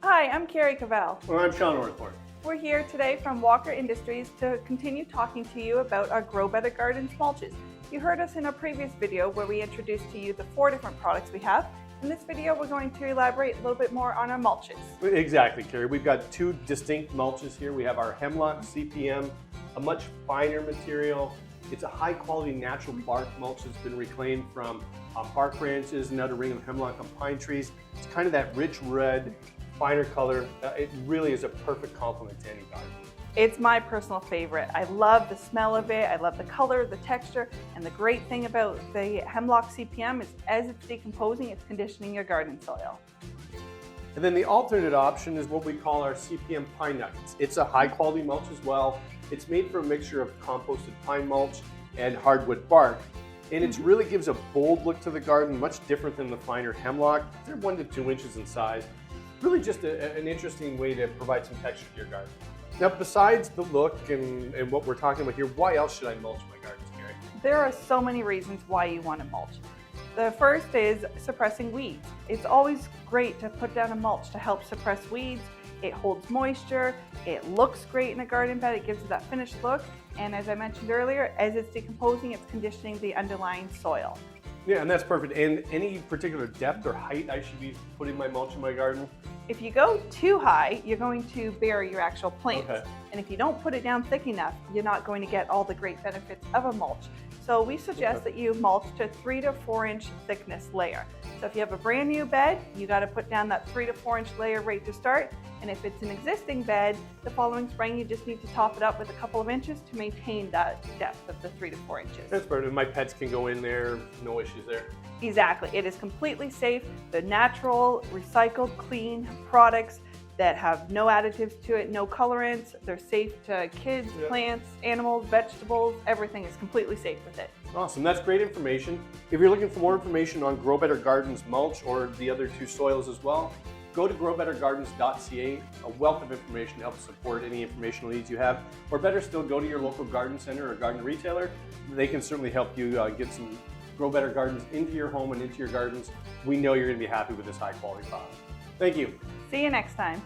Hi, I'm Carrie Cavell. Well, I'm Sean Orthworth. We're here today from Walker Industries to continue talking to you about our GrowBetter Gardens mulches. You heard us in a previous video where we introduced to you the 4 different products we have. In this video, we're going to elaborate a little bit more on our mulches. Exactly, Carrie. We've got 2 distinct mulches here. We have our hemlock CPM, a much finer material. It's a high quality natural bark mulch that's been reclaimed from bark branches and outer ring of hemlock and pine trees. It's kind of that rich red, finer color. It really is a perfect complement to any garden. It's my personal favorite. I love the smell of it, I love the color, the texture, and the great thing about the hemlock CPM is as it's decomposing, it's conditioning your garden soil. And then the alternate option is what we call our CPM pine nuggets. It's a high quality mulch as well. It's made from a mixture of composted pine mulch and hardwood bark. And it really gives a bold look to the garden, much different than the finer hemlock. They're 1 to 2 inches in size. Really just an interesting way to provide some texture to your garden. Now, besides the look and what we're talking about here, why else should I mulch my gardens, Carrie? There are so many reasons why you want to mulch. The first is suppressing weeds. It's always great to put down a mulch to help suppress weeds. It holds moisture, it looks great in a garden bed, it gives it that finished look, and as I mentioned earlier, as it's decomposing, it's conditioning the underlying soil. Yeah, and that's perfect. And any particular depth or height I should be putting my mulch in my garden? If you go too high, you're going to bury your actual plants. Okay. And if you don't put it down thick enough, you're not going to get all the great benefits of a mulch. So we suggest that you mulch to 3 to 4 inch thickness layer. So if you have a brand new bed, you got to put down that 3 to 4 inch layer right to start. And if it's an existing bed, the following spring, you just need to top it up with a couple of inches to maintain that depth of the 3 to 4 inches. That's perfect. My pets can go in there, no issues there. Exactly. It is completely safe. The natural, recycled, clean products that have no additives to it, no colorants. They're safe to kids, plants, animals, vegetables. Everything is completely safe with it. Awesome. That's great information. If you're looking for more information on GrowBetter Gardens mulch or the other 2 soils as well, go to growbettergardens.ca. A wealth of information to help support any informational needs you have. Or better still, go to your local garden center or garden retailer. They can certainly help you get some GrowBetter Gardens into your home and into your gardens. We know you're going to be happy with this high quality product. Thank you. See you next time.